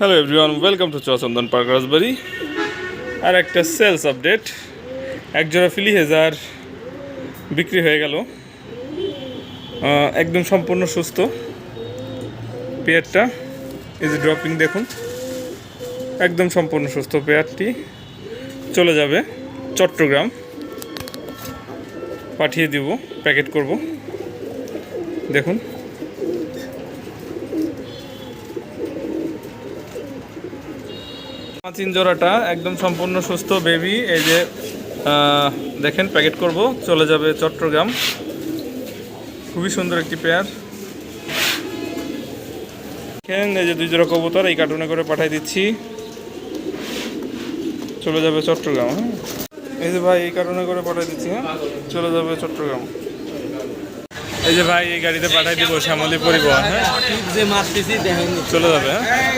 Hello everyone, welcome to Chandan Park Rajbari. আর একটা sales update, একজোড়া ফিলি হেজার বিক্রি হয়ে গেল। একদম সম্পূর্ণ সুস্থ পেয়ারটা। এই যে ড্রপিং দেখুন, একদম সম্পূর্ণ সুস্থ পেয়ারটি চলে যাবে চট্টগ্রাম, পাঠিয়ে দিব, প্যাকেট করব। দেখুন তিন জোড়াটা একদম সম্পূর্ণ সুস্থ বেবি। এই যে দেখেন, প্যাকেট করব, চলে যাবে চট্টগ্রাম। খুবই সুন্দর একটি পেয়ার। দেখেন এই যে দুই জোড়া কবুতর এই কার্টুনে করে পাঠিয়ে দিচ্ছি, চলে যাবে চট্টগ্রাম। হ্যাঁ, এই যে ভাই এই কার্টুনে করে পাঠিয়ে দিচ্ছি, হ্যাঁ চলে যাবে চট্টগ্রাম। এই যে ভাই এই গাড়িতে পাঠিয়ে দিব, শ্যামলী পরিবহন। হ্যাঁ চলে যাবে। হ্যাঁ